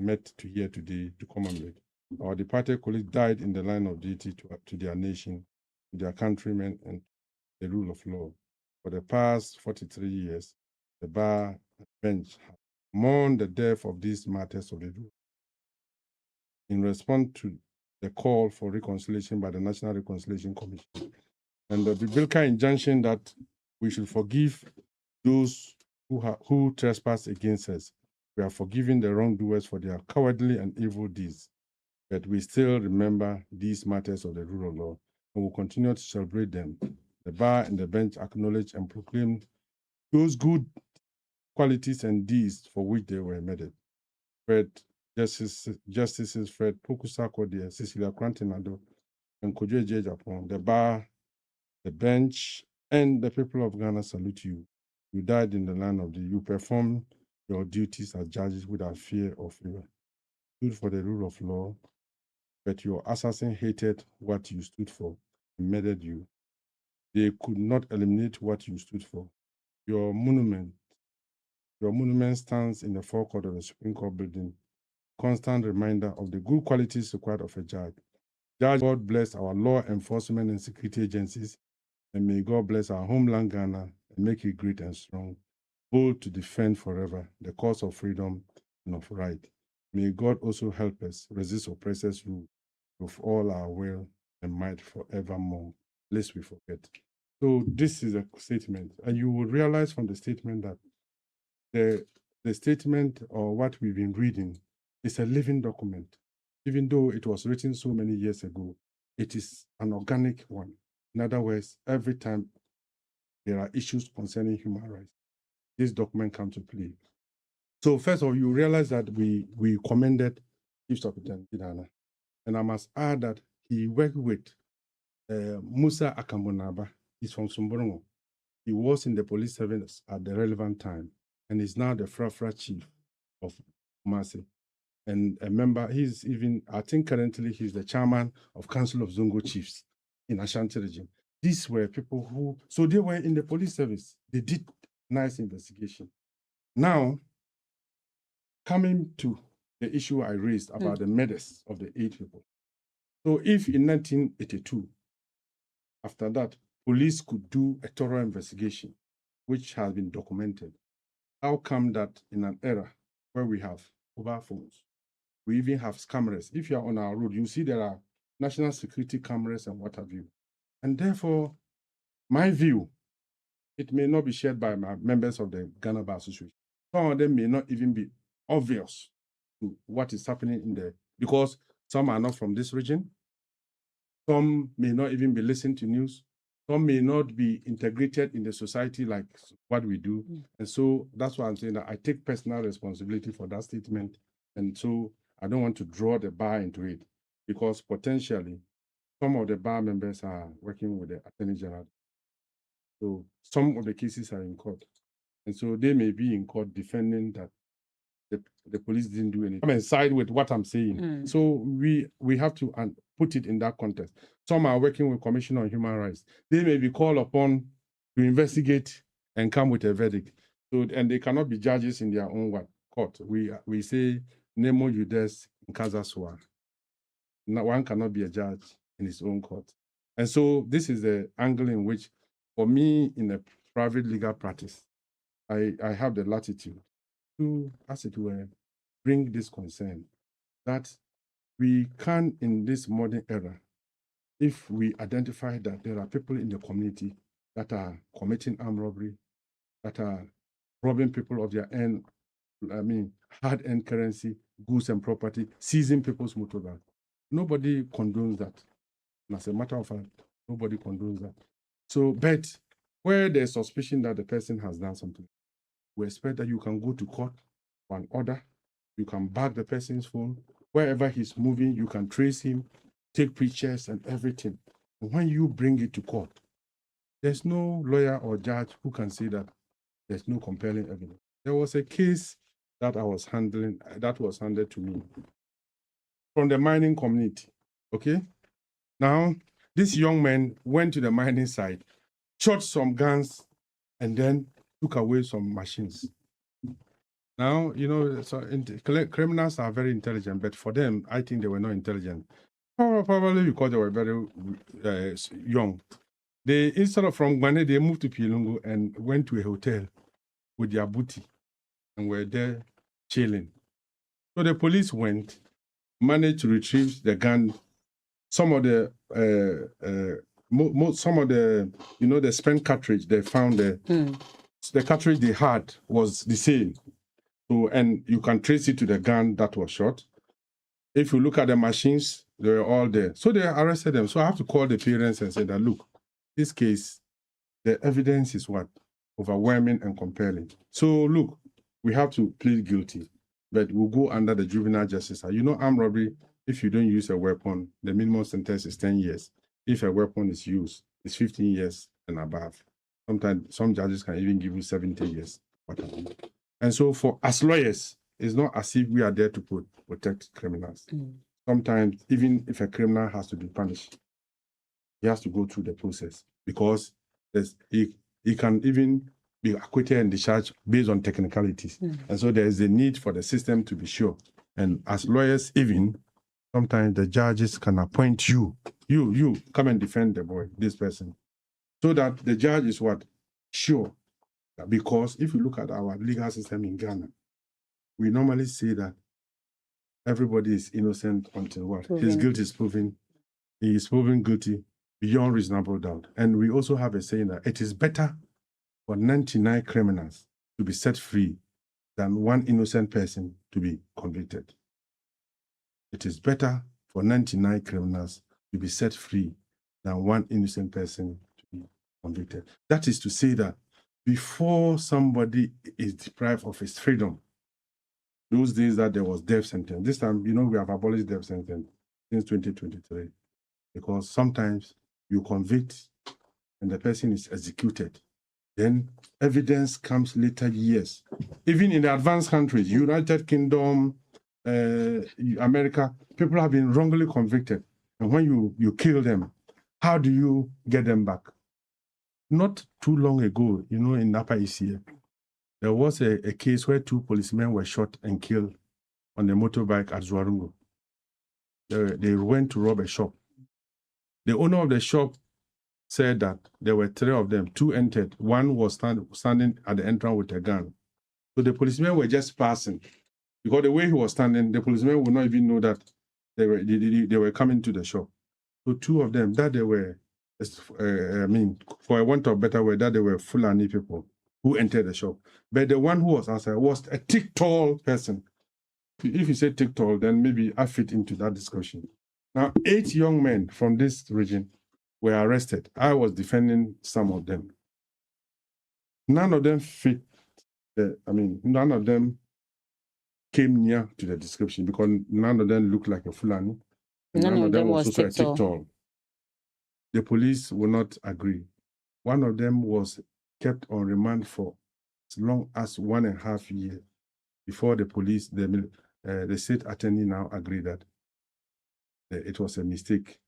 met to here today to commemorate. Our departed colleagues died in the line of duty to their nation, to their countrymen, and the rule of law. For the past 43 years, the bar and bench have mourned the death of these martyrs of the rule. In response to the call for reconciliation by the National Reconciliation Commission and the biblical injunction that we should forgive those who trespass against us, we are forgiving the wrongdoers for their cowardly and evil deeds. But we still remember these matters of the rule of law and will continue to celebrate them. The bar and the bench acknowledge and proclaim those good qualities and deeds for which they were made. Justices Fred Pokusako, Cecilia Krantinado, and Kojo Japan, the bar, the bench, and the people of Ghana salute you. You died in the land of the. You performed your duties as judges without fear or favor. Stood for the rule of law, but your assassin hated what you stood for and murdered you. They could not eliminate what you stood for. Your monument stands in the forecourt of the Supreme Court building, constant reminder of the good qualities required of a judge. God bless our law enforcement and security agencies, and may God bless our homeland Ghana and make it great and strong, bold to defend forever the cause of freedom and of right. May God also help us resist oppressors' rule with all our will and might forevermore, lest we forget. So this is a statement, and you will realize from the statement that the statement or what we've been reading is a living document. Even though it was written so many years ago, it is an organic one. In other words, every time there are issues concerning human rights, this document comes to play. So first of all, you realize that we commended Chief Superintendent Kidana, and I must add that he worked with Musa Akambonaba. He's from Sumborongo. He was in the police service at the relevant time, and is now the Frafra chief of Kumasi. And a member, I think currently he's the chairman of Council of Zongo Chiefs in Ashanti region. These were people so they were in the police service. They did nice investigation. Now, coming to the issue I raised about the murders of the 8 people. So if in 1982, after that, police could do a thorough investigation, which has been documented, how come that in an era where we have mobile phones, we even have cameras? If you are on our road, you see there are national security cameras and what have you. And therefore, my view, it may not be shared by my members of the Ghana Bar Association. Some of them may not even be obvious to what is happening in there, because some are not from this region. Some may not even be listening to news. Some may not be integrated in the society like what we do. And so that's why I'm saying that I take personal responsibility for that statement. And so I don't want to draw the bar into it, because potentially some of the bar members are working with the Attorney General. So some of the cases are in court. And so they may be in court defending that the police didn't do anything. I'm inside with what I'm saying. So we have to put it in that context. Some are working with Commission on Human Rights. They may be called upon to investigate and come with a verdict. So, and they cannot be judges in their own court. We say nemo judes in casa sua. One cannot be a judge in his own court. And so this is the angle in which, for me, in a private legal practice, I have the latitude to, as it were, bring this concern that we can, in this modern era, if we identify that there are people in the community that are committing armed robbery, that are robbing people of their hard-earned currency, goods and property, seizing people's motorbike. Nobody condones that. And as a matter of fact, nobody condones that. So, but where there's suspicion that the person has done something, we expect that you can go to court for an order, you can bag the person's phone, wherever he's moving, you can trace him, take pictures and everything. And when you bring it to court, there's no lawyer or judge who can say that there's no compelling evidence. There was a case that I was handling, that was handed to me from the mining community, okay? Now, this young man went to the mining site, shot some guns, and then took away some machines. Now, so criminals are very intelligent, but for them, I think they were not intelligent. Probably because they were very young. They, instead of from Gbane, they moved to Pilungu and went to a hotel with their booty and were there chilling. So the police managed to retrieve the gun. Some of the the spent cartridge they found the cartridge they had was the same. So, and you can trace it to the gun that was shot. If you look at the machines, they were all there. So they arrested them. So I have to call the parents and say that, look, this case, the evidence is what? Overwhelming and compelling. So look, we have to plead guilty, but we'll go under the Juvenile Justice Act. Armed robbery, if you don't use a weapon, the minimum sentence is 10 years. If a weapon is used, it's 15 years and above. Sometimes some judges can even give you 70 years. And so for as lawyers, it's not as if we are there to protect criminals. Sometimes, even if a criminal has to be punished, he has to go through the process because he can even be acquitted and discharged based on technicalities. And so there is a need for the system to be sure. And as lawyers, even sometimes the judges can appoint you come and defend the boy, this person, so that the judge is what? Sure. Because if you look at our legal system in Ghana, we normally say that everybody is innocent until what? His guilt is proven. He is proven guilty beyond reasonable doubt. And we also have a saying that it is better for 99 criminals to be set free than one innocent person to be convicted. It is better for 99 criminals to be set free than one innocent person to be convicted. That is to say that before somebody is deprived of his freedom, those days that there was death sentence, this time, we have abolished death sentence since 2023, because sometimes you convict and the person is executed. Then evidence comes later years. Even in the advanced countries, United Kingdom, America, people have been wrongly convicted. And when you kill them, how do you get them back? Not too long ago, in Upper East here, there was a case where 2 policemen were shot and killed on a motorbike at Zwarungo. They went to rob a shop. The owner of the shop said that there were 3 of them. 2 entered. 1 was standing at the entrance with a gun. So the policemen were just passing. Because the way he was standing, the policemen would not even know that they were coming to the shop. So 2 of them, that they were, for a want of better word, that they were Fulani people who entered the shop. But the one who was outside was a thick, tall person. If you say thick, tall, then maybe I fit into that discussion. Now, 8 young men from this region were arrested. I was defending some of them. None of them none of them came near to the description because none of them looked like a Fulani. None of them was also a thick, tall. The police will not agree. One of them was kept on remand for as long as 1.5 years before the police, the state attorney now agreed that it was a mistake.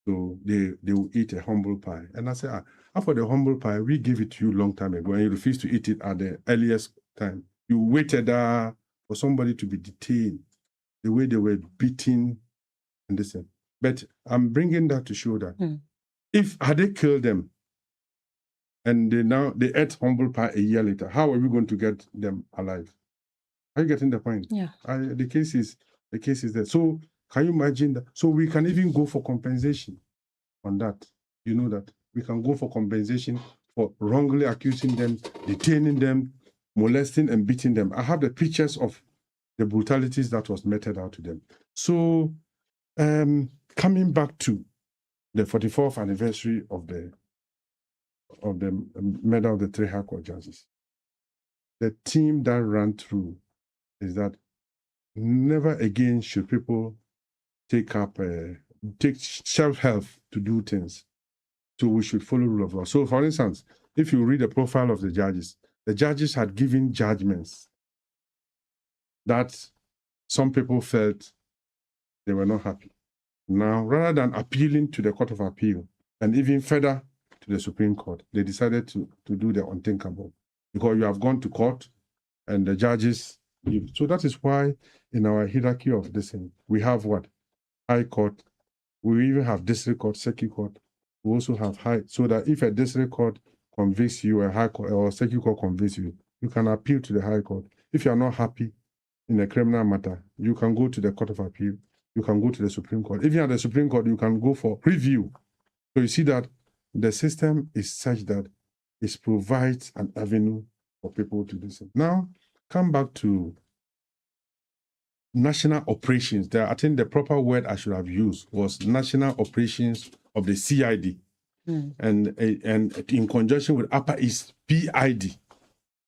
So they will eat a humble pie. And I said, for the humble pie, we gave it to you a long time ago, and you refused to eat it at the earliest time. You waited for somebody to be detained, the way they were beaten and this. But I'm bringing that to show that had they killed them and they ate humble pie a year later, how are we going to get them alive? Are you getting the point? Yeah. The case is there. So can you imagine that? So we can even go for compensation on that. You know that we can go for compensation for wrongly accusing them, detaining them, molesting and beating them. I have the pictures of the brutalities that was meted out to them. So coming back to the 44th anniversary of the murder of the 3 High Court judges, the theme that ran through is that never again should people take self-help to do things. So we should follow rule of law. So for instance, if you read the profile of the judges had given judgments that some people felt they were not happy. Now, rather than appealing to the Court of Appeal and even further to the Supreme Court, they decided to do the unthinkable. Because you have gone to court, and the judges. So that is why in our hierarchy of this thing, we have what? High court. We even have district court, circuit court. We also have high, so that if a district court convicts you, a high court or circuit court convicts you, you can appeal to the high court. If you are not happy in a criminal matter, you can go to the Court of Appeal. You can go to the Supreme Court. If you are the Supreme Court, you can go for review. So you see that the system is such that it provides an avenue for people to do so. Now, come back to national operations. I think the proper word I should have used was national operations of the CID, and in conjunction with Upper East PID.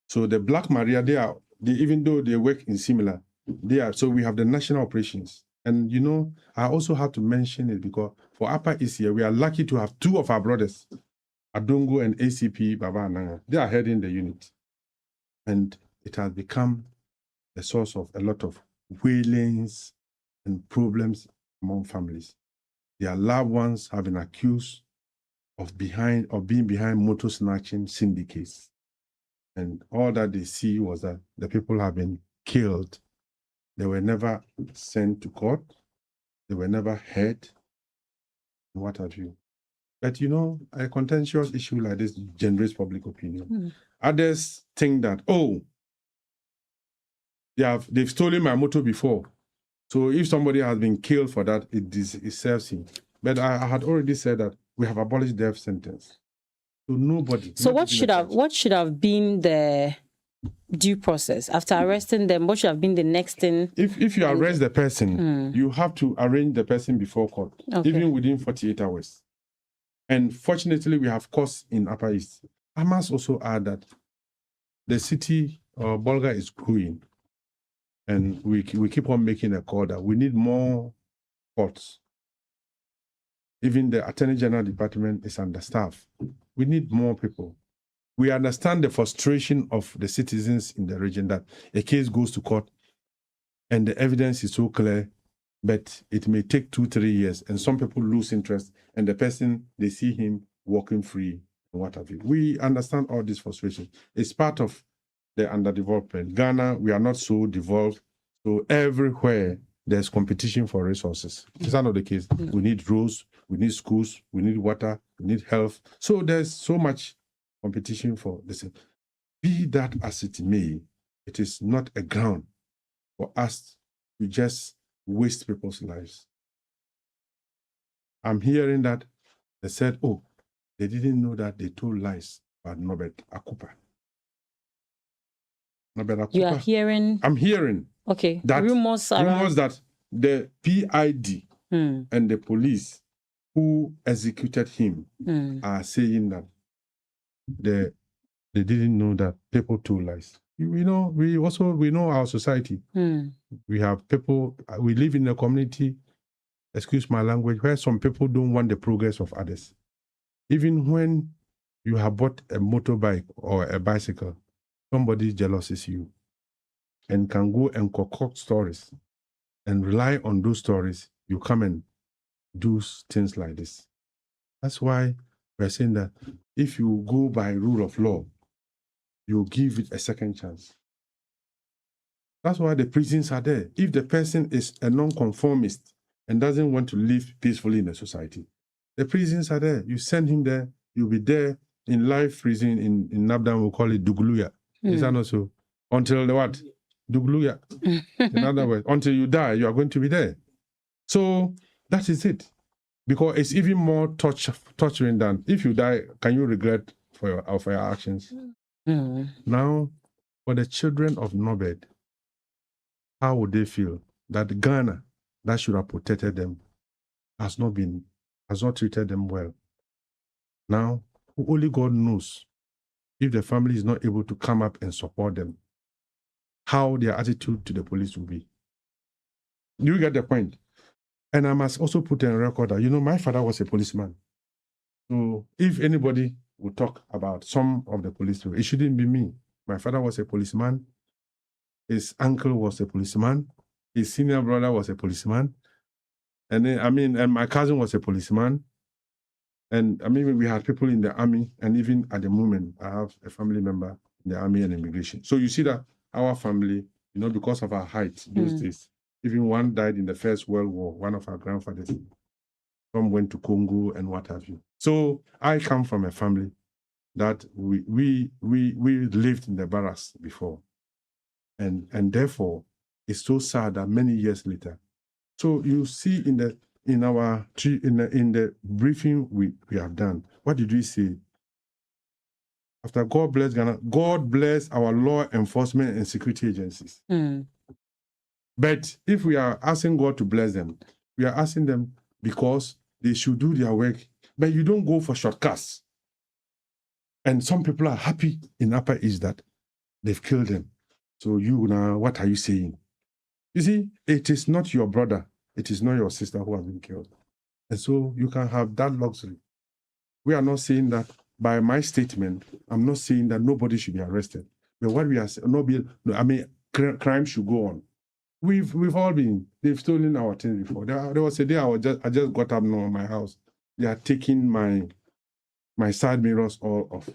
So the Black Maria, even though they work in similar, so we have the national operations. And you know, I also have to mention it because for Upper East here, we are lucky to have two of our brothers, Adongo and ACP Baba Ananga. They are heading the unit. And it has become the source of a lot of wailings and problems among families. Their loved ones have been accused of being behind motor snatching syndicates. And all that they see was that the people have been killed. They were never sent to court. They were never heard. What have you? But you know, a contentious issue like this generates public opinion. Others think that, they've stolen my motor before. So if somebody has been killed for that, it serves him. But I had already said that we have abolished death sentence. So nobody. So what should have been the due process after arresting them? What should have been the next thing? If you arrest the person, you have to arraign the person before court, even within 48 hours. And fortunately, we have courts in Upper East. I must also add that the city of Bolga is growing, and we keep on making a call that we need more courts. Even the Attorney General Department is understaffed. We need more people. We understand the frustration of the citizens in the region that a case goes to court and the evidence is so clear, but it may take 2-3 years, and some people lose interest, and the person, they see him walking free, and what have you. We understand all this frustration. It's part of the underdevelopment. Ghana, we are not so devolved, so everywhere there's competition for resources. Is that not the case? We need roads, we need schools, we need water, we need health. So there's so much competition for this. Be that as it may, it is not a ground for us to just waste people's lives. I'm hearing that they said, they didn't know that they told lies about Norbert Akupa. You are hearing? I'm hearing. Okay. That rumors that the PID and the police who executed him are saying that they didn't know that people told lies. We know our society. We have people, we live in a community, excuse my language, where some people don't want the progress of others. Even when you have bought a motorbike or a bicycle, somebody jealouses you and can go and concoct stories and rely on those stories. You come and do things like this. That's why we're saying that if you go by rule of law, you give it a second chance. That's why the prisons are there. If the person is a non-conformist and doesn't want to live peacefully in the society, the prisons are there. You send him there, you'll be there in life prison in Nabdan, we call it Dugluya. Is that not so? Until the what? Dugluya. In other words, until you die, you are going to be there. So that is it. Because it's even more torturing than if you die, can you regret for your actions? Now, for the children of Norbert, how would they feel that Ghana, that should have protected them, has not treated them well? Now, only God knows if the family is not able to come up and support them, how their attitude to the police will be. You get the point? And I must also put in record that, my father was a policeman. So if anybody would talk about some of the police, it shouldn't be me. My father was a policeman. His uncle was a policeman. His senior brother was a policeman. And my cousin was a policeman. And we had people in the army, and even at the moment, I have a family member in the army and immigration. So you see that our family, because of our height those days, even one died in the First World War, one of our grandfathers. Some went to Congo and what have you. So I come from a family that we lived in the barracks before. And therefore, it's so sad that many years later. So you see in the briefing we have done, what did we say? After God bless Ghana, God bless our law enforcement and security agencies. But if we are asking God to bless them, we are asking them because they should do their work. But you don't go for shortcuts. And some people are happy in Upper East that they've killed them. So you now, what are you saying? You see, it is not your brother, it is not your sister who has been killed. And so you can have that luxury. We are not saying that by my statement, I'm not saying that nobody should be arrested. But what we are saying, crime should go on. We've all been, they've stolen our things before. There was a day I just got up now in my house. They are taking my side mirrors all off.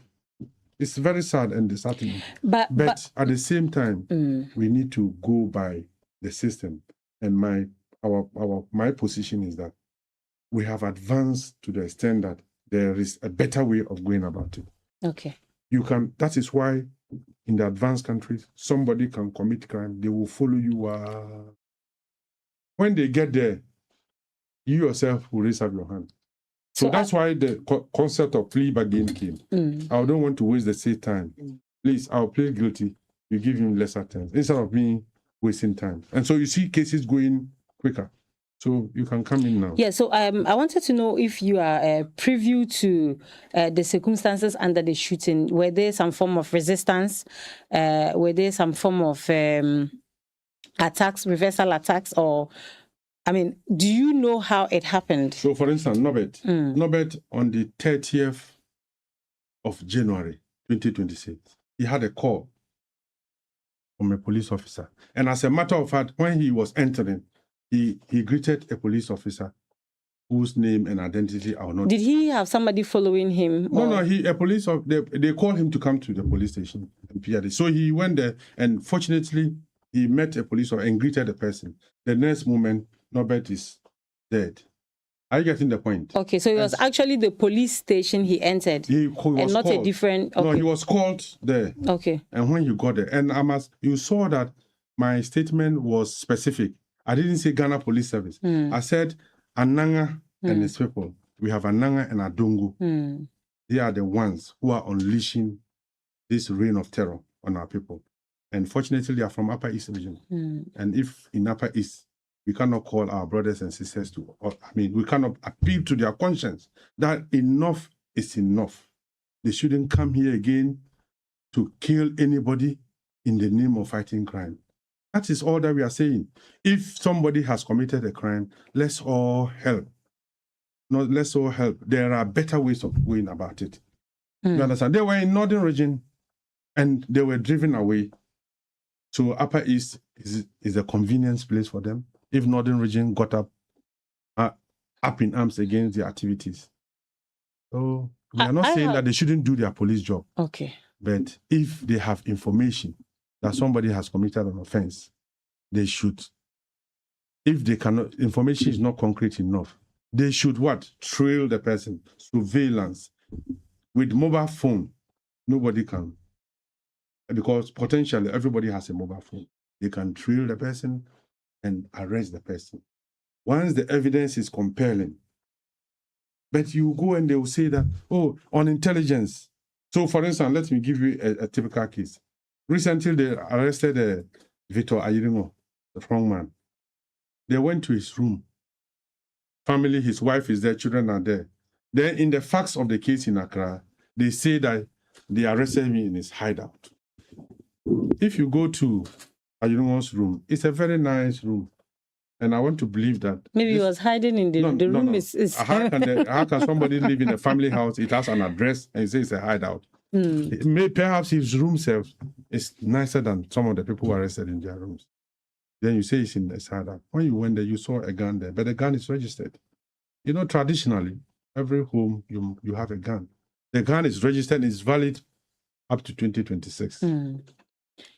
It's very sad and disheartening. But at the same time, we need to go by the system. And my position is that we have advanced to the extent that there is a better way of going about it. Okay. That is why in the advanced countries, somebody can commit crime, they will follow you. When they get there, you yourself will raise up your hand. So that's why the concept of plea bargain came. I don't want to waste the same time. Please, I'll plead guilty. You give him lesser terms instead of me wasting time. And so you see cases going quicker. So you can come in now. Yeah, so I wanted to know if you are privy to the circumstances under the shooting. Were there some form of resistance? Were there some form of attacks, reversal attacks? Or, do you know how it happened? So, for instance, Norbert on the 30th of January, 2026, he had a call from a police officer. And as a matter of fact, when he was entering, he greeted a police officer whose name and identity I will not. Did he have somebody following him? No. They called him to come to the police station in PRD. So he went there, and fortunately, he met a police officer and greeted the person. The next moment, Norbert is dead. Are you getting the point? Okay, so it was actually the police station he entered, he was and not called. A different. Okay. No, he was called there. Okay. And when you got there, and you saw that my statement was specific. I didn't say Ghana Police Service. I said Ananga and his people. We have Ananga and Adongo. They are the ones who are unleashing this reign of terror on our people. And fortunately, they are from Upper East region. And if in Upper East, we cannot call our brothers and sisters we cannot appeal to their conscience that enough is enough. They shouldn't come here again to kill anybody in the name of fighting crime. That is all that we are saying. If somebody has committed a crime, let's all help. No, let's all help. There are better ways of going about it. You understand? They were in Northern region and they were driven away. So Upper East is a convenience place for them. If Northern region got up in arms against their activities. So we are not saying that they shouldn't do their police job. Okay. But if they have information that somebody has committed an offense, they should. If they cannot, information is not concrete enough, they should what? Trail the person. Surveillance. With mobile phone, nobody can. Because potentially everybody has a mobile phone. They can trail the person and arrest the person. Once the evidence is compelling, but you go and they will say that, on intelligence. So for instance, let me give you a typical case. Recently, they arrested Victor Ayirimo, the strongman. They went to his room. Family, his wife is there, children are there. Then in the facts of the case in Accra, they say that they arrested him in his hideout. If you go to Ayirimo's room, it's a very nice room. And I want to believe that... Maybe he was hiding in the room. No. How can somebody live in a family house, it has an address, and it says it's a hideout? Perhaps his room self is nicer than some of the people who are arrested in their rooms. Then you say it's in the hideout. When you went there, you saw a gun there, but the gun is registered. Traditionally, every home, you have a gun. The gun is registered, it's valid up to 2026.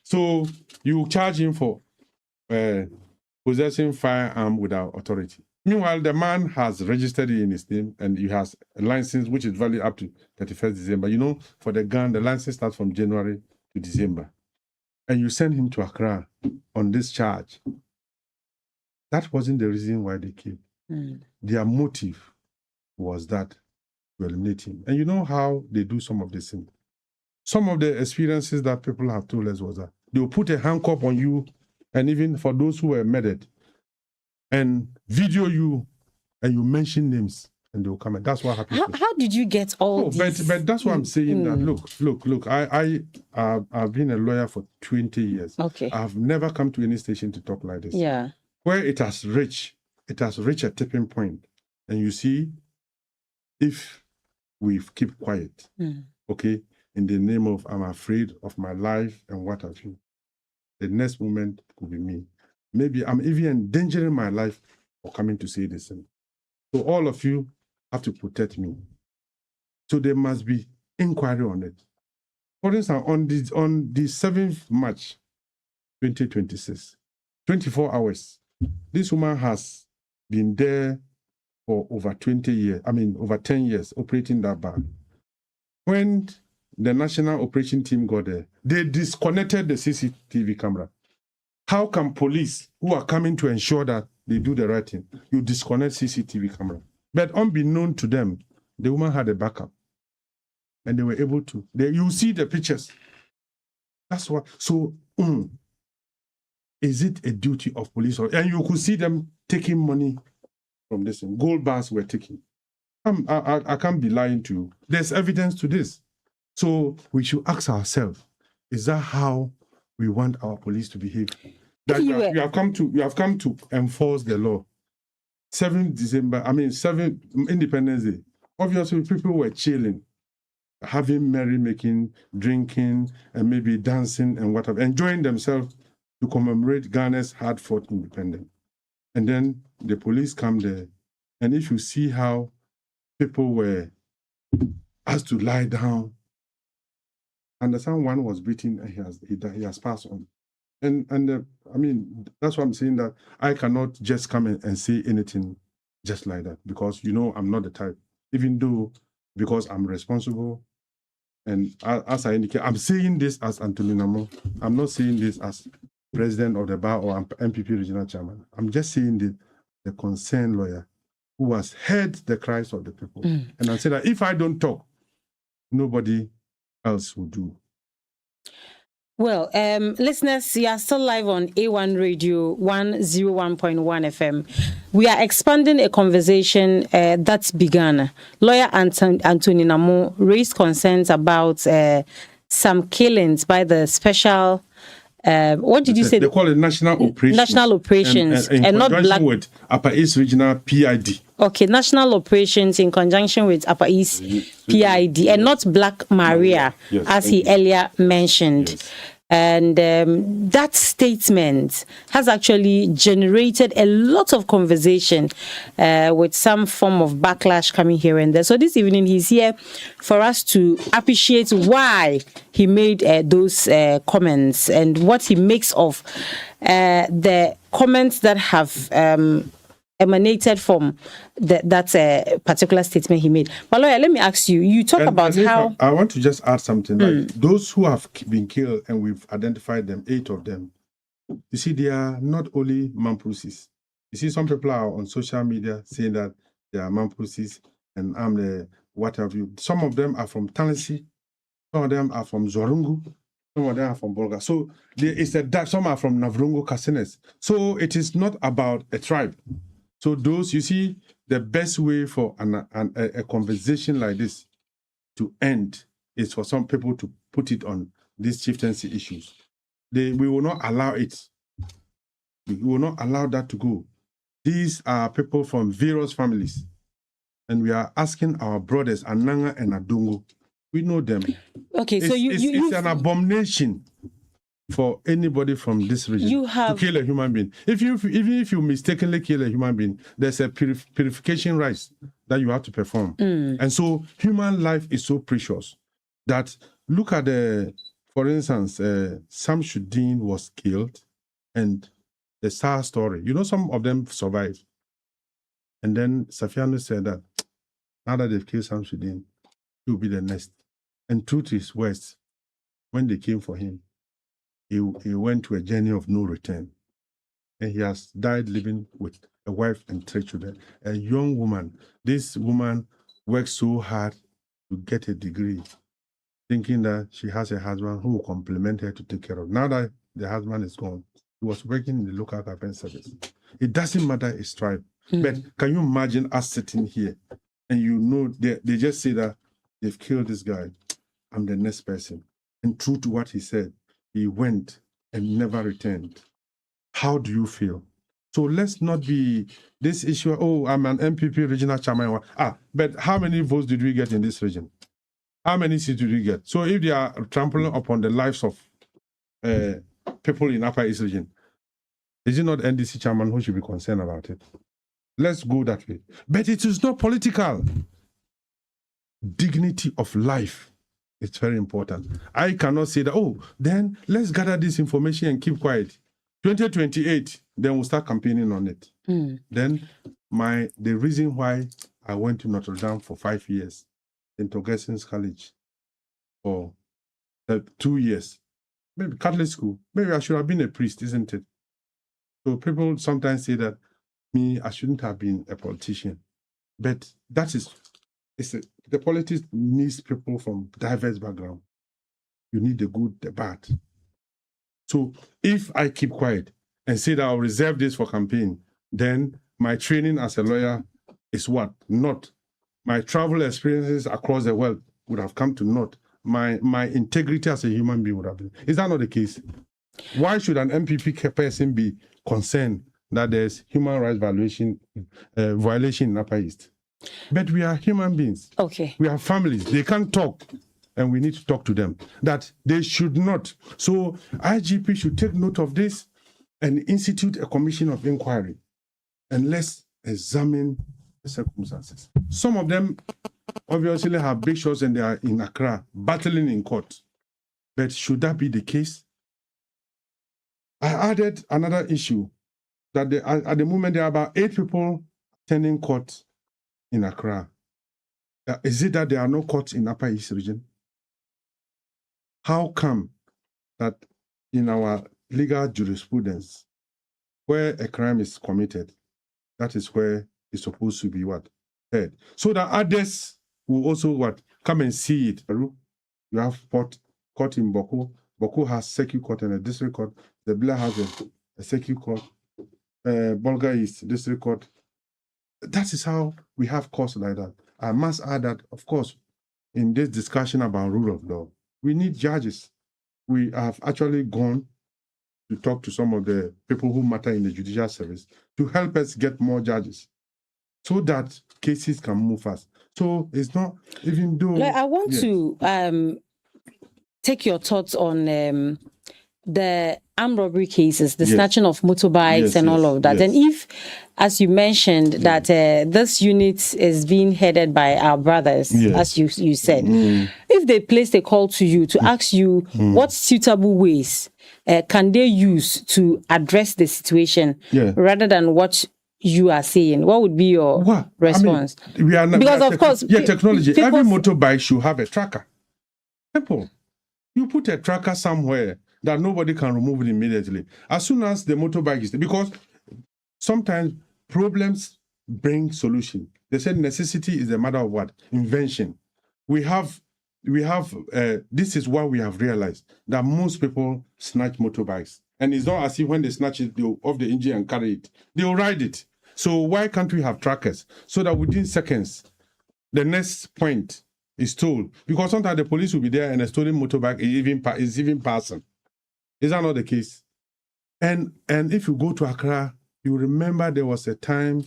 So you charge him for possessing firearm without authority. Meanwhile, the man has registered it in his name and he has a license which is valid up to 31st December. You know, for the gun, the license starts from January to December. And you send him to Accra on this charge. That wasn't the reason why they came. Their motive was that to eliminate him. And you know how they do some of this thing. Some of the experiences that people have told us was that they will put a handcuff on you, and even for those who were murdered, and video you, and you mention names, and they will come. And that's what happened. How did you get all these? But that's what I'm saying. That look. I've been a lawyer for 20 years. Okay. I've never come to any station to talk like this. Yeah. Where it has reached a tipping point, and you see, if we keep quiet, okay, in the name of I'm afraid of my life and what have you, the next moment could be me. Maybe I'm even endangering my life for coming to say this thing. So all of you have to protect me. So there must be inquiry on it. For instance, on the 7th March 2026, 24 hours, this woman has been there for over 20 years, over 10 years, operating that bar. When the national operation team got there, they disconnected the CCTV camera. How can police who are coming to ensure that they do the right thing, you disconnect CCTV camera? But unbeknown to them, the woman had a backup. And they were able to. You see the pictures. That's what. So, is it a duty of police? And you could see them taking money from this thing. Gold bars were taken. I can't be lying to you. There's evidence to this. So we should ask ourselves, is that how we want our police to behave? That you have come to enforce the law. 7 Independence Day. Obviously, people were chilling, having merrymaking, drinking, and maybe dancing and whatever, enjoying themselves to commemorate Ghana's hard-fought independence. And then the police come there, and if you see how people were asked to lie down, and the someone was beaten, and he has passed on. And that's why I'm saying that I cannot just come and say anything just like that, because I'm not the type. Even though, because I'm responsible, and as I indicate, I'm saying this as Anthony Namo. I'm not saying this as president of the bar or MPP regional chairman. I'm just saying the concerned lawyer who has heard the cries of the people. And I say that if I don't talk, nobody else will do. Well, listeners, you are still live on A1 Radio 101.1 FM. We are expanding a conversation that's begun. Lawyer Anthony Namo raised concerns about some killings by the special. What did you say? They call it national operations. National operations, and not black. With Upper East Regional PID. Okay, national operations in conjunction with Upper East PID, and not Black Maria, as he earlier mentioned. Yes. And that statement has actually generated a lot of conversation with some form of backlash coming here and there. So this evening he's here for us to appreciate why he made those comments and what he makes of the comments that have emanated from that particular statement he made. But lawyer, let me ask you, you talk about how... I want to just add something. Like those who have been killed, and we've identified them, 8 of them, you see, they are not only Mamprosis. You see, some people are on social media saying that they are Mamprosis and I'm the what have you. Some of them are from Tennessee, some of them are from Zorungu, some of them are from Bolga. So some are from Navrungo Kasines. So it is not about a tribe. So those, you see, the best way for a conversation like this to end is for some people to put it on these chieftaincy issues. We will not allow it. We will not allow that to go. These are people from various families. And we are asking our brothers, Ananga and Adungo. We know them. Okay, it's an abomination for anybody from this region to kill a human being. Even if you mistakenly kill a human being, there's a purification rites that you have to perform. And so human life is so precious that look at the For instance, Samshuddin was killed, and the sad story. You know, some of them survived. And then Safiano said that now that they've killed Samshuddin, he will be the next. And truth is worse. When they came for him, he went to a journey of no return. And he has died living with a wife and 3 children. A young woman. This woman worked so hard to get a degree, thinking that she has a husband who will complement her to take care of. Now that the husband is gone, he was working in the local government service. It doesn't matter his tribe. But can you imagine us sitting here and you know they just say that they've killed this guy, I'm the next person. And true to what he said, he went and never returned. How do you feel? So let's not be this issue, oh, I'm an MPP regional chairman. But how many votes did we get in this region? How many seats did we get? So if they are trampling upon the lives of people in Upper East region, is it not NDC chairman who should be concerned about it? Let's go that way. But it is not political. Dignity of life is very important. I cannot say that, oh, then let's gather this information and keep quiet. 2028, then we'll start campaigning on it. Then the reason why I went to Notre Dame for 5 years, into Gerson's College for 2 years, maybe Catholic school, maybe I should have been a priest, isn't it? So people sometimes say that I shouldn't have been a politician. But that is, the politics needs people from diverse background. You need the good, the bad. So if I keep quiet and say that I'll reserve this for campaign, then my training as a lawyer is what? Not. My travel experiences across the world would have come to naught. My integrity as a human being would have been. Is that not the case? Why should an MPP person be concerned that there's human rights violation in Upper East? But we are human beings. Okay. We have families. They can't talk. And we need to talk to them. That they should not. So IGP should take note of this and institute a commission of inquiry. And let's examine the circumstances. Some of them obviously have big shots and they are in Accra, battling in court. But should that be the case? I added another issue that at the moment there are about 8 people attending court in Accra. Is it that there are no courts in Upper East region? How come that in our legal jurisprudence, where a crime is committed, that is where it's supposed to be heard? So that others will also come and see it. You have court in Boko. Boko has circuit court and a district court. The Bila has a circuit court. Bolga is district court. That is how we have courts like that. I must add that, of course, in this discussion about rule of law, we need judges. We have actually gone to talk to some of the people who matter in the judicial service to help us get more judges so that cases can move fast. So it's not, even though... I want to take your thoughts on the armed robbery cases, the snatching of motorbikes and all of that. And if, as you mentioned, that this unit is being headed by our brothers, as you said, if they placed a call to you to ask you what suitable ways can they use to address the situation rather than what you are saying, what would be your response? I mean, because of course, technology. Every motorbike should have a tracker. Simple. You put a tracker somewhere that nobody can remove it immediately. As soon as the motorbike is there, because sometimes problems bring solution. They said necessity is a matter of what? Invention. This is what we have realized, that most people snatch motorbikes. And it's not as if when they snatch it, they'll off the engine and carry it. They'll ride it. So why can't we have trackers? So that within seconds, the next point is told. Because sometimes the police will be there and a stolen motorbike is even passing. Is that not the case? And if you go to Accra, you remember there was a time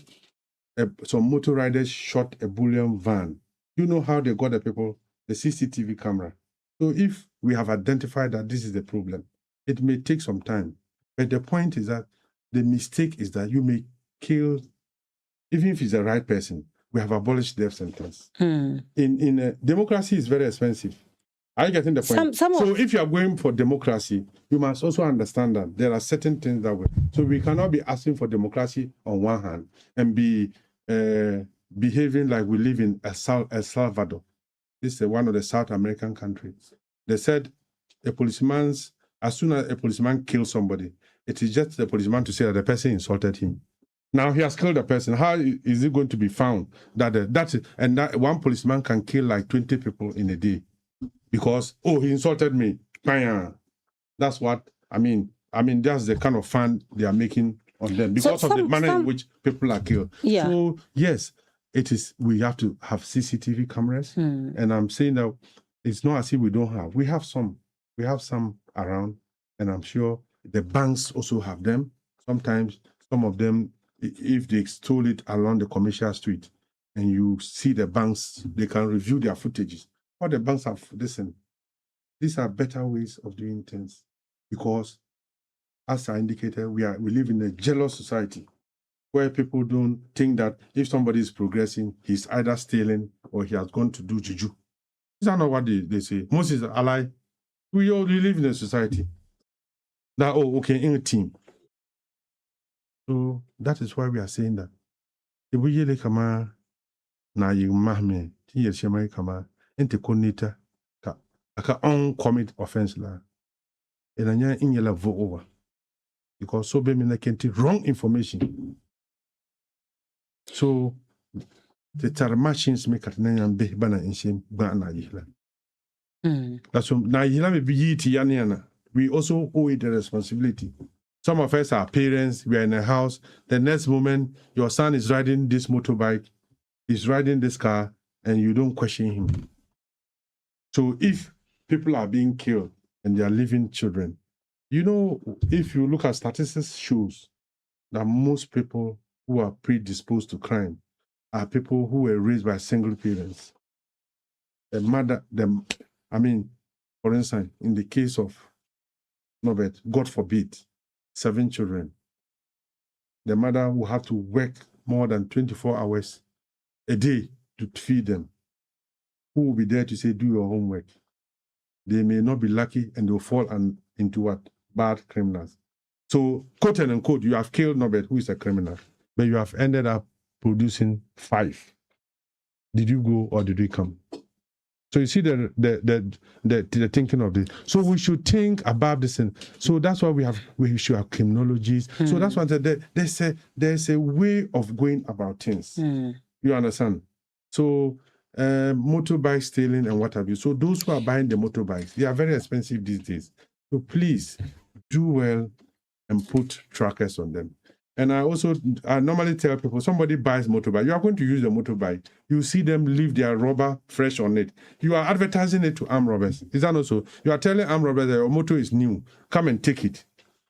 some motor riders shot a bullion van. You know how they got the people? The CCTV camera. So if we have identified that this is the problem, it may take some time. But the point is that the mistake is that you may kill, even if it's the right person. We have abolished death sentence. In democracy is very expensive. Are you getting the point? So if you are going for democracy, you must also understand that there are certain things that so we cannot be asking for democracy on one hand and be behaving like we live in El Salvador. This is one of the South American countries. They said as soon as a policeman kills somebody, it is just the policeman to say that the person insulted him. Now he has killed a person. How is it going to be found that one policeman can kill like 20 people in a day? Because, he insulted me. That's what, I mean, that's the kind of fun they are making on them because of the manner in which people are killed. Yeah. So, yes, we have to have CCTV cameras. And I'm saying that it's not as if we don't have. We have some around, and I'm sure the banks also have them. Sometimes some of them, if they stole it along the commercial street and you see the banks, they can review their footages. All the banks have, listen, these are better ways of doing things because, as I indicated, we live in a jealous society where people don't think that if somebody is progressing, he's either stealing or he has gone to do juju. These are not what they say. Moses ally. We all live in a society that, in a team. So that is why we are saying that. If we yele kama na yimahme, ti yeshemai kama ente konita ka aka uncommit offense la. Enanya inyela vote over. Because so be mina kenti wrong information. So the tarmachins make at nayan be bana inshim ba na yihla. That's na yihla me be yiti yaniana. We also owe it the responsibility. Some of us are parents, we are in a house. The next moment, your son is riding this motorbike, he's riding this car, and you don't question him. So if people are being killed and they are leaving children, if you look at statistics shows that most people who are predisposed to crime are people who were raised by single parents. For instance, in the case of Norbert, God forbid, 7 children, the mother will have to work more than 24 hours a day to feed them. Who will be there to say, do your homework? They may not be lucky and they'll fall into what? Bad criminals. So, quote and unquote, you have killed Norbert, who is a criminal, but you have ended up producing 5. Did you go or did you come? So you see the thinking of this. So we should think about this, and so that's why we should have criminologies. So that's why there's a way of going about things. You understand? So motorbike stealing and what have you. So those who are buying the motorbikes, they are very expensive these days. So please do well and put trackers on them. And I normally tell people, somebody buys motorbike, you are going to use the motorbike. You see them leave their rubber fresh on it. You are advertising it to armed robbers. Is that also? You are telling armed robbers that your motor is new. Come and take it.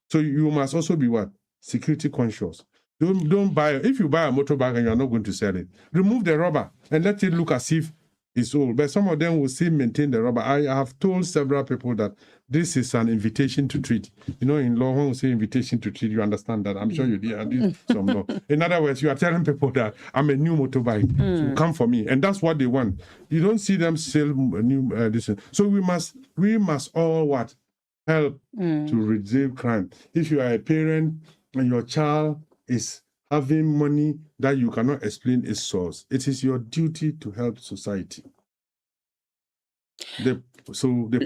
So you must also be what? Security conscious. Don't buy, if you buy a motorbike and you are not going to sell it, remove the rubber and let it look as if it's old. But some of them will still maintain the rubber. I have told several people that this is an invitation to treat. In law, when we say invitation to treat, you understand that. I'm sure you did some law. In other words, you are telling people that I'm a new motorbike, so come for me. And that's what they want. You don't see them sell new this. So we must all what? Help to reduce crime. If you are a parent and your child is having money that you cannot explain its source, it is your duty to help society. The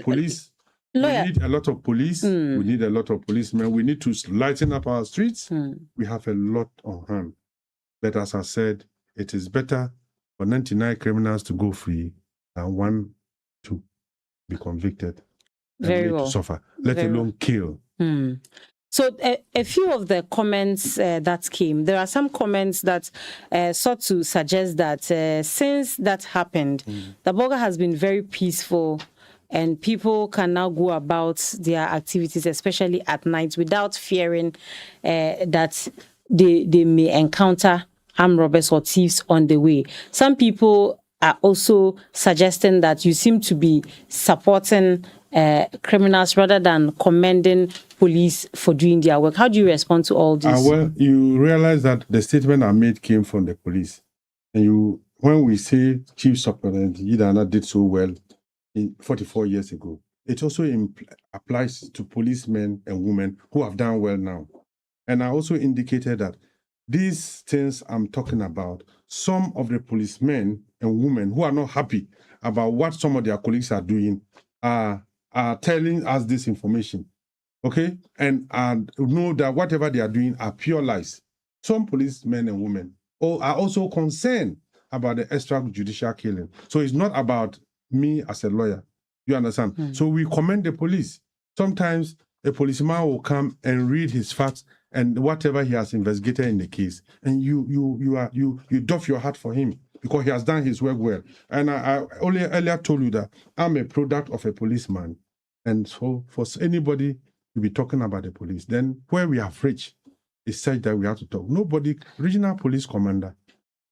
police, we need a lot of police. We need a lot of policemen. We need to lighten up our streets. We have a lot on hand. But as I said, it is better for 99 criminals to go free than 1 to be convicted and to suffer, let alone kill. So a few of the comments that came, there are some comments that sought to suggest that since that happened, the Bolga has been very peaceful and people can now go about their activities, especially at night, without fearing that they may encounter armed robbers or thieves on the way. Some people are also suggesting that you seem to be supporting criminals rather than commending police for doing their work. How do you respond to all this? Well, you realize that the statement I made came from the police. And when we say Chief Superintendent Yidana did so well 44 years ago. It also applies to policemen and women who have done well now. And I also indicated that these things I'm talking about, some of the policemen and women who are not happy about what some of their colleagues are doing are telling us this information. Okay? And know that whatever they are doing are pure lies. Some policemen and women are also concerned about the extrajudicial killing. So it's not about me as a lawyer. You understand? So we commend the police. Sometimes a policeman will come and read his facts and whatever he has investigated in the case, and you doff your hat for him because he has done his work well. And I earlier told you that I'm a product of a policeman, and so for anybody to be talking about the police, then where we have reached is such that we have to talk. Nobody, regional police commander,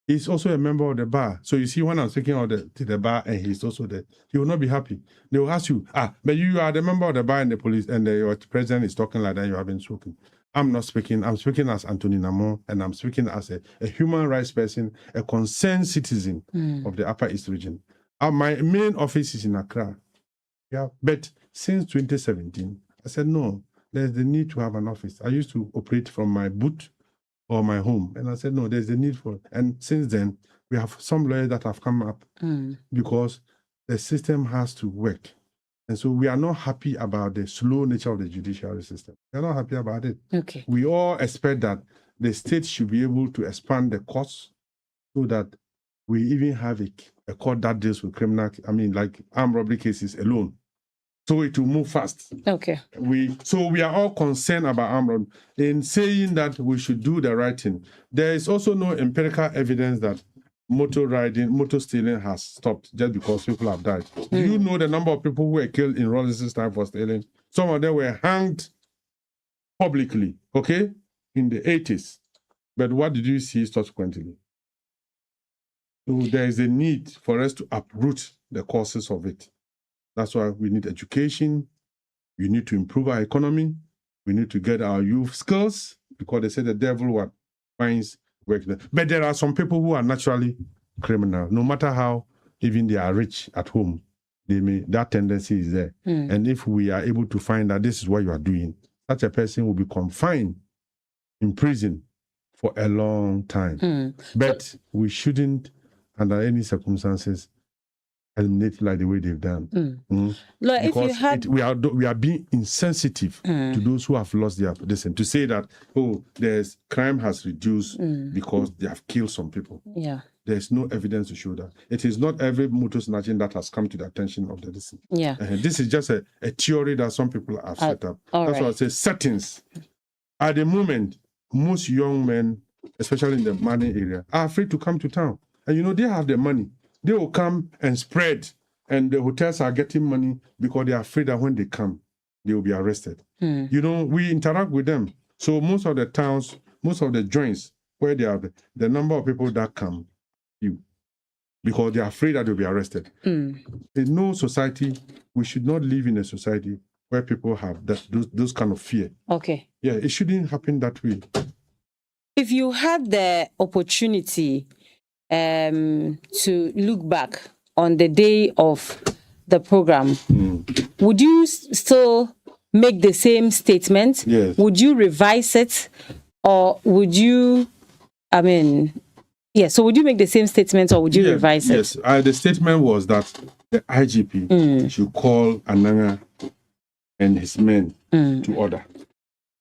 he's also a member of the bar. So you see, when I'm speaking to the bar and he's also there, he will not be happy. They will ask you, but you are the member of the bar and the police, and your president is talking like that, you haven't spoken. I'm not speaking. I'm speaking as Anthony Namor, and I'm speaking as a human rights person, a concerned citizen of the Upper East region. My main office is in Accra. Yeah, but since 2017, I said, no, there's the need to have an office. I used to operate from my booth or my home. And I said, no, there's the need for it. And since then, we have some lawyers that have come up because the system has to work. And so we are not happy about the slow nature of the judiciary system. We are not happy about it. Okay. We all expect that the state should be able to expand the courts so that we even have a court that deals with like armed robbery cases alone. So it will move fast. Okay. So we are all concerned about armed robbery in saying that we should do the right thing. There is also no empirical evidence that motor stealing has stopped just because people have died. Do you know the number of people who were killed in Rawlinson's time for stealing? Some of them were hanged publicly, okay, in the 80s. But what did you see subsequently? So there is a need for us to uproot the causes of it. That's why we need education. We need to improve our economy. We need to get our youth skills, because they say the devil finds work. But there are some people who are naturally criminal. No matter how even they are rich at home, that tendency is there. And if we are able to find that this is what you are doing, such a person will be confined in prison for a long time. But we shouldn't, under any circumstances, eliminate like the way they've done. Look, if you had... we are being insensitive to those who have lost their position. To say that, there's crime has reduced because they have killed some people. Yeah. There's no evidence to show that. It is not every motor snatching that has come to the attention of the listener. Yeah. This is just a theory that some people have set up. That's why I say settings. At the moment, most young men, especially in the money area, are afraid to come to town. And they have the money. They will come and spread, and the hotels are getting money because they are afraid that when they come, they will be arrested. We interact with them. So most of the towns, most of the joints where they are, the number of people that come, because they are afraid that they'll be arrested. In no society, we should not live in a society where people have those kind of fear. Okay. Yeah, it shouldn't happen that way. If you had the opportunity to look back on the day of the program, would you still make the same statement? Yes. Would you revise it, or would you, so would you make the same statement, or would you revise it? Yes, the statement was that the IGP should call Ananga and his men to order.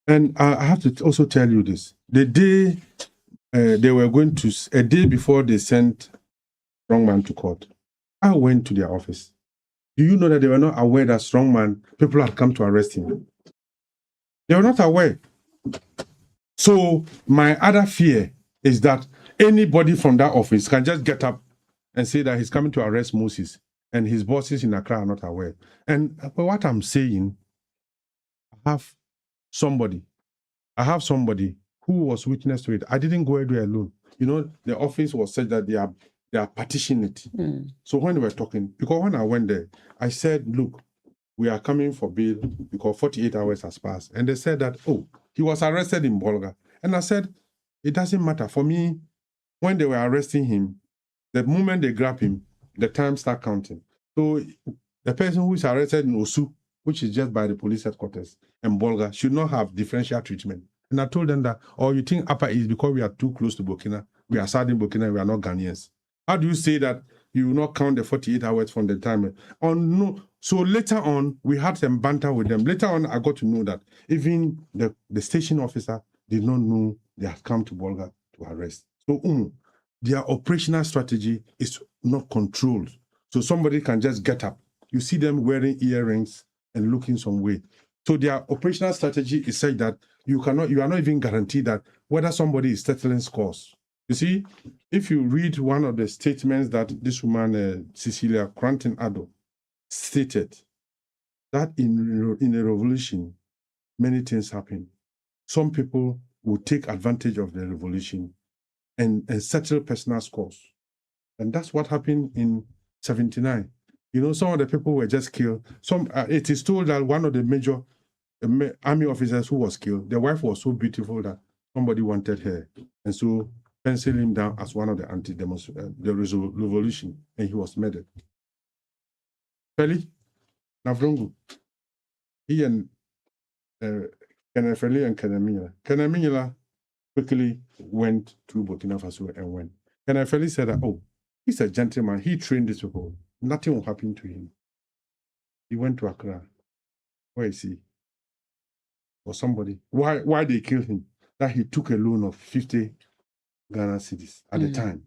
And I have to also tell you this. The day they were going to, a day before they sent Strongman to court, I went to their office. Do you know that they were not aware that Strongman, people had come to arrest him? They were not aware. So my other fear is that anybody from that office can just get up and say that he's coming to arrest Moses, and his bosses in Accra are not aware. And what I'm saying, I have somebody who was witness to it. I didn't go there alone. The office was said that they are partitioning it. So when they were talking, because when I went there, I said, look, we are coming for bail because 48 hours has passed. And they said that, he was arrested in Bolga. And I said, it doesn't matter. For me, when they were arresting him, the moment they grab him, the time start counting. So The person who is arrested in Osu, which is just by the police headquarters, and Bolga, should not have differential treatment. And I told them that, or you think Upper is because we are too close to Burkina, we are southern Burkina, we are not Ghanaians. How do you say that you will not count the 48 hours from the time? No. So later on, we had some banter with them. Later on, I got to know that even the station officer did not know they had come to Bolga to arrest. So their operational strategy is not controlled. So somebody can just get up. You see them wearing earrings and looking some way. So their operational strategy is such that you are not even guaranteed that whether somebody is settling scores. You see, if you read one of the statements that this woman, Cecilia Cranton-Addo, stated, that in a revolution, many things happen. Some people will take advantage of the revolution and settle personal scores. And that's what happened in 79. You know, some of the people were just killed. It is told that one of the major army officers who was killed, the wife was so beautiful that somebody wanted her. And so penciled him down as one of the the revolution, and he was murdered. Feli Navrongo, he and Kenefeli and Keneminyala. Keneminyala quickly went to Burkina Faso and went. Kenefeli said that, oh, he's a gentleman. He trained these people. Nothing will happen to him. He went to Accra. Where is he? Or somebody. Why they killed him? That he took a loan of 50 Ghana cedis at the time.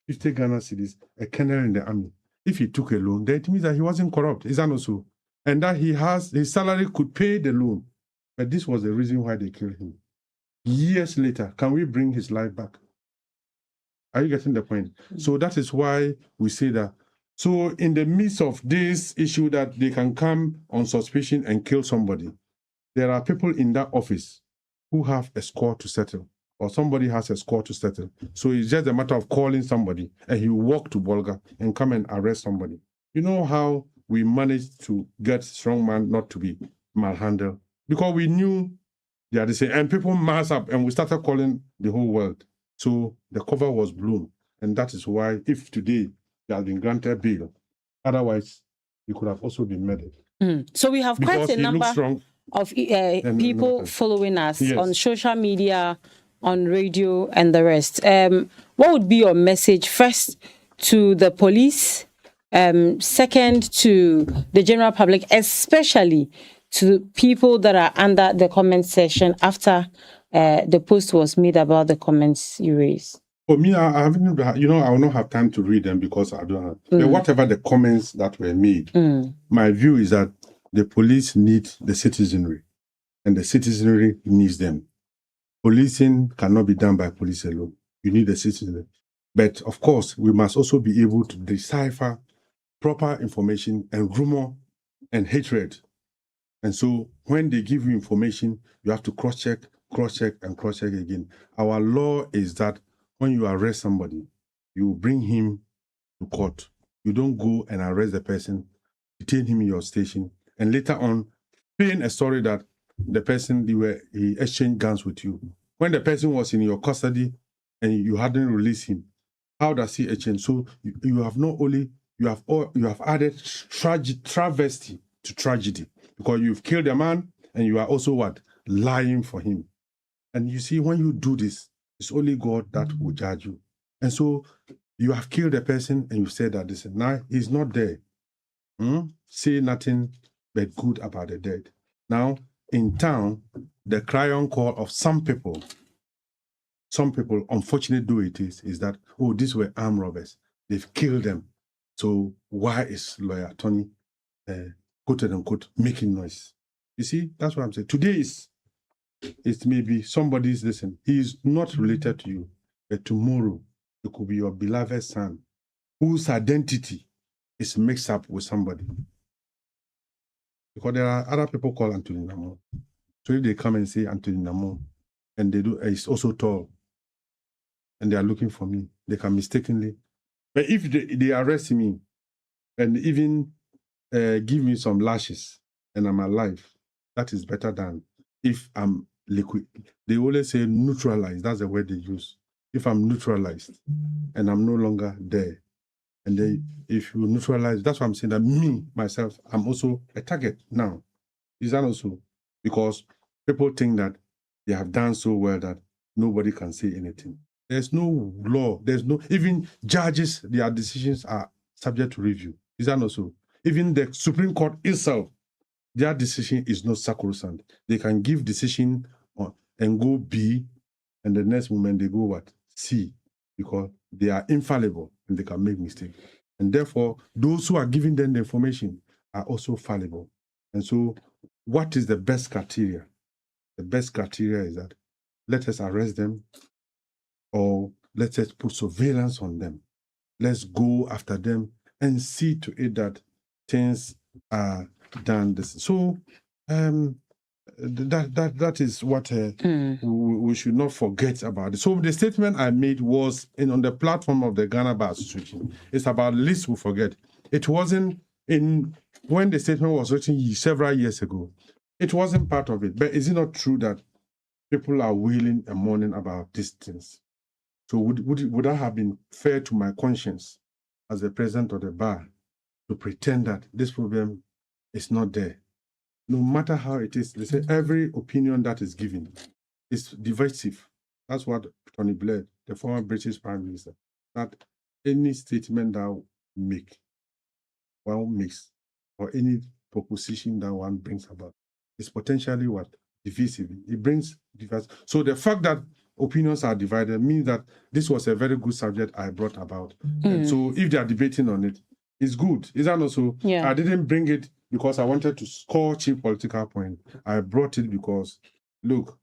50 Ghana cedis, a colonel in the army. If he took a loan, that means that he wasn't corrupt. Is that not so? And that his salary could pay the loan. But this was the reason why they killed him. Years later, can we bring his life back? Are you getting the point? So that is why we say that. So in the midst of this issue that they can come on suspicion and kill somebody, there are people in that office who have a score to settle, or somebody has a score to settle. So it's just a matter of calling somebody, and he will walk to Bolga and come and arrest somebody. You know how we managed to get strongman not to be malhandled? Because we knew they are the same, and people mass up, and we started calling the whole world. So the cover was blown, and that is why, if today they have been granted bail, otherwise he could have also been murdered. So we have quite a number of people following us on social media, on radio, and the rest. What would be your message first to the police, second to the general public, especially to people that are under the comment section after the post was made about the comments you raised? For me, I haven't, I will not have time to read them because I don't have. But whatever the comments that were made, my view is that the police need the citizenry, and the citizenry needs them. Policing cannot be done by police alone. You need the citizenry. But of course, we must also be able to decipher proper information and rumor and hatred. And so when they give you information, you have to cross-check, and cross-check again. Our law is that when you arrest somebody, you bring him to court. You don't go and arrest the person, detain him in your station, and later on, paint a story that the person, he exchanged guns with you. When the person was in your custody and you hadn't released him, how does he exchange? So you have not only, you have added travesty to tragedy, because you've killed a man and you are also what? Lying for him. And you see, when you do this, it's only God that will judge you. And so you have killed a person and you said that this, now he's not there. Say nothing but good about the dead. Now, in town, the cry-on call of some people, unfortunate though it is that, oh, these were armed robbers. They've killed them. So why is Lawyer Tony, quoted unquote, making noise? You see, that's what I'm saying. Today it may be somebody's, listen, he is not related to you, but tomorrow it could be your beloved son whose identity is mixed up with somebody. Because there are other people called Anthony Namo. So if they come and say Anthony Namo, and they do, it's also tall, and they are looking for me, they can mistakenly. But if they arrest me and even give me some lashes and I'm alive, that is better than if I'm liquid. They always say neutralized. That's the word they use. If I'm neutralized and I'm no longer there, And then if you neutralize, that's why I'm saying that me, myself, I'm also a target now. Is that also? Because people think that they have done so well that nobody can say anything. There's no law. There's no, even judges, their decisions are subject to review. Is that not so? Even the Supreme Court itself, their decision is not sacrosanct. They can give decision on, and go B, and the next moment they go what? C, because they are infallible and they can make mistakes. And therefore, those who are giving them the information are also fallible. And so, what is the best criteria? The best criteria is that let us arrest them or let us put surveillance on them. Let's go after them and see to it that things are done. So that is what we should not forget about. So the statement I made was on the platform of the Ghana Bar Association. It's about least we forget. It wasn't in when the statement was written several years ago. It wasn't part of it. But is it not true that people are wailing and mourning about these things? So would that have been fair to my conscience as the president of the bar to pretend that this problem is not there? No matter how it is, they say every opinion that is given is divisive. That's what Tony Blair, the former British Prime Minister, that any statement that one makes or any proposition that one brings about is potentially what? Divisive. It brings division. So the fact that opinions are divided means that this was a very good subject I brought about. And so if they are debating on it, it's good. Is that not so? Yeah. I didn't bring it because I wanted to score cheap political point. I brought it because, look,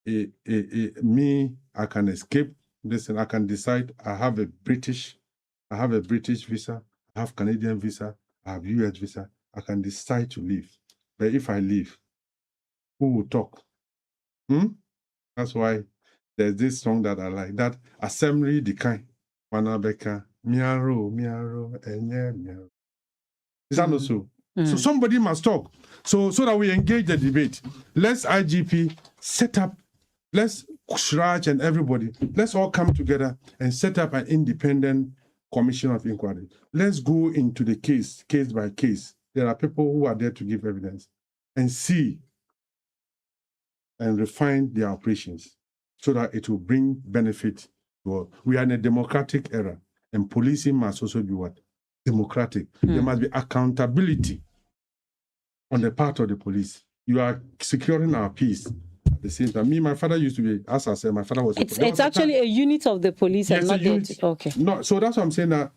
me, I can escape this and I can decide. I have a British visa, I have Canadian visa, I have US visa. I can decide to leave. But if I leave, who will talk? That's why there's this song that I like, that Assembly Decline, Wanabeka, Miaro, Enye, Miaro. Is that not so? So somebody must talk. So that we engage the debate. Let's IGP set up, let's Shraj and everybody, let's all come together and set up an independent commission of inquiry. Let's go into the case by case. There are people who are there to give evidence and see and refine their operations so that it will bring benefit to all. We are in a democratic era, and policing must also be what? Democratic. There must be accountability on the part of the police. You are securing our peace. At the same time, my father used to be, as I said, my father was. It's actually a unit of the police, yes, and not unit. Okay. No, so that's what I'm saying. That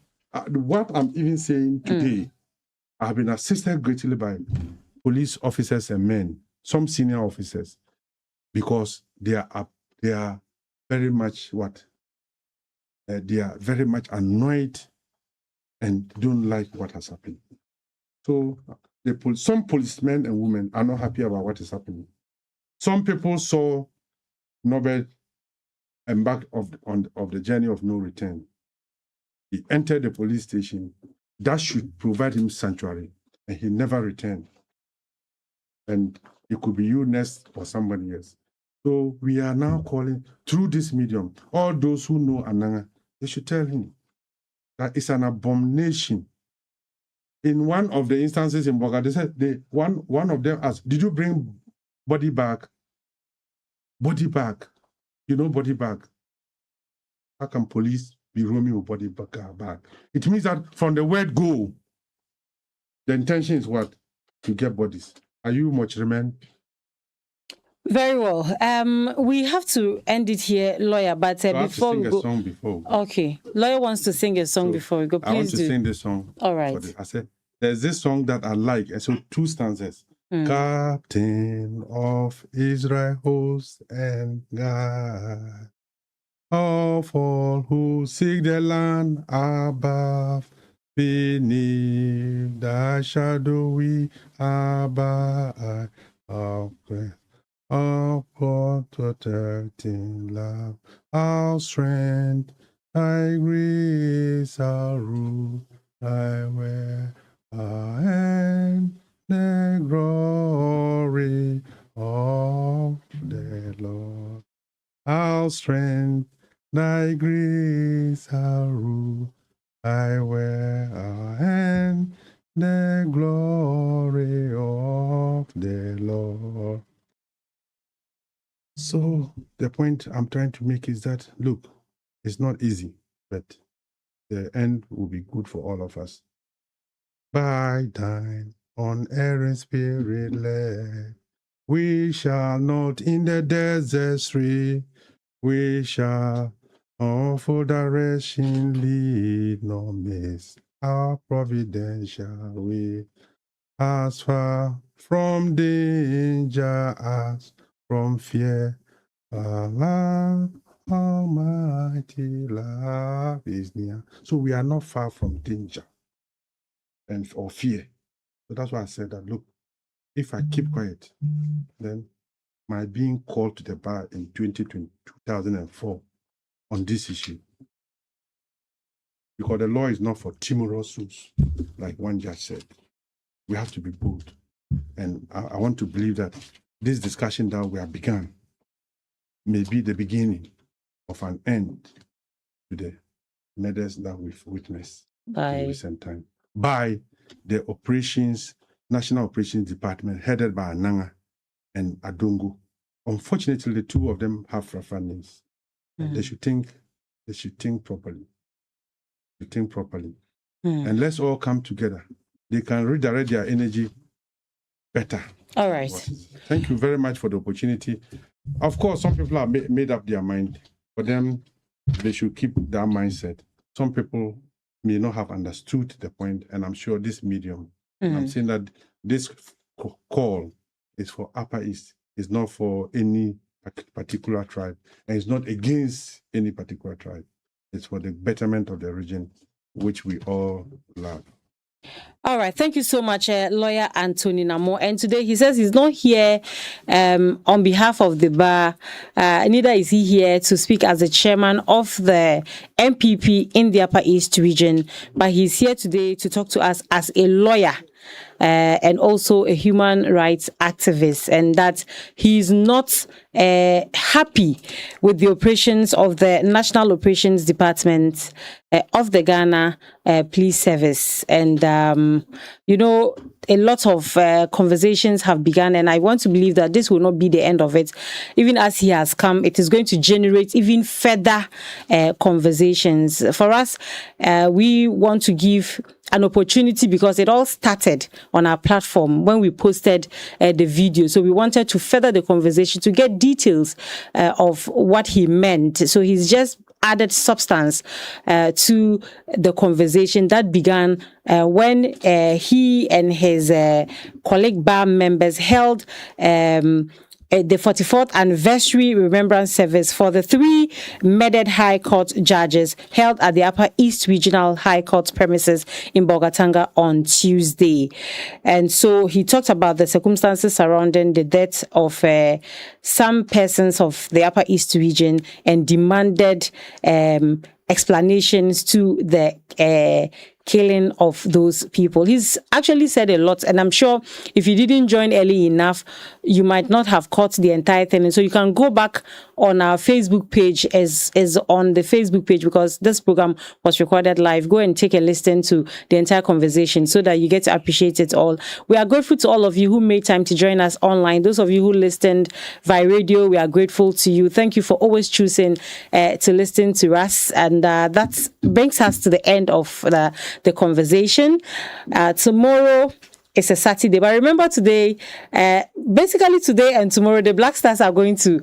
what I'm even saying today, I have been assisted greatly by police officers and men, some senior officers, because they are very much they are very much annoyed and don't like what has happened. So some policemen and women are not happy about what is happening. Some people saw Nobel embarked on the journey of no return. He entered the police station. That should provide him sanctuary, and he never returned. And it could be you next or somebody else. So we are now calling through this medium, all those who know Ananga, they should tell him that it's an abomination. In one of the instances in Boga, they said one of them asked, "Did you bring body bag?" Body bag. You know body bag. How can police be roaming with body bag? It means that from the word go, the intention is what? To get bodies. Are you much remain? Very well. We have to end it here, lawyer. But before we go, song before. Okay, lawyer wants to sing a song before we go. Please I want to sing this song. All right. I said there's this song that I like, and so 2 stanzas. Captain of Israel, host and God of all who seek the land above, beneath the shadowy abide of God protecting love, our strength, thy grace, our rule, thy way, our end, the glory of the Lord. Our strength, thy grace, our rule, I will and the glory of the Lord. So the point I'm trying to make is that, look, it's not easy, but the end will be good for all of us. By thine unerring spirit led, we shall not in the desert stray, we shall on full direction lead, nor miss our providential way. As far from danger as from fear, Allah Almighty love is near. So we are not far from danger and or fear. So that's why I said that, look, if I keep quiet, then my being called to the bar in 2004 on this issue, because the law is not for timorous suits, like one judge said. We have to be bold. And I want to believe that this discussion that we have begun may be the beginning of an end to the murders that we've witnessed in recent time by the National Operations Department headed by Ananga and Adongo. Unfortunately, the two of them have Frafra names. They should think properly. And let's all come together. They can redirect their energy better. All right. Thank you very much for the opportunity. Of course, some people have made up their mind. For them, they should keep that mindset. Some people may not have understood the point, and I'm sure this medium, I'm saying that this call is for Upper East. It's not for any particular tribe, and it's not against any particular tribe. It's for the betterment of the region, which we all love. All right. Thank you so much, Lawyer Anthony Namo. And today he says he's not here on behalf of the bar. Neither is he here to speak as the chairman of the MPP in the Upper East region. But he's here today to talk to us as a lawyer. And also a human rights activist, and that he's not happy with the operations of the National Operations Department of the Ghana Police Service. And, a lot of conversations have begun, and I want to believe that this will not be the end of it. Even as he has come, it is going to generate even further conversations. For us, we want to give an opportunity because it all started on our platform when we posted the video. So we wanted to further the conversation to get details of what he meant. So he's just added substance to the conversation that began when he and his colleague bar members held the 44th anniversary remembrance service for the 3 murdered High Court judges held at the Upper East Regional High Court premises in Bolgatanga on Tuesday. And so he talked about the circumstances surrounding the death of some persons of the Upper East region and demanded explanations to the killing of those people. He's actually said a lot, and I'm sure if you didn't join early enough, you might not have caught the entire thing. And so you can go back on our Facebook page, as on the Facebook page, because this program was recorded live. Go and take a listen to the entire conversation so that you get to appreciate it all. We are grateful to all of you who made time to join us online. Those of you who listened via radio, we are grateful to you. Thank you for always choosing to listen to us. And that brings us to the end of the conversation. Tomorrow is a Saturday, but remember today, basically today and tomorrow, the Black Stars are going to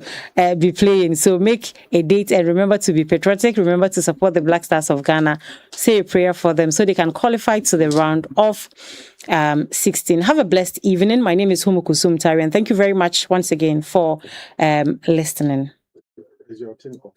be playing. So make a date and remember to be patriotic. Remember to support the Black Stars of Ghana. Say a prayer for them so they can qualify to the round of 16. Have a blessed evening. My name is Humu Kusum Tari, and thank you very much once again for listening. Is your thing off?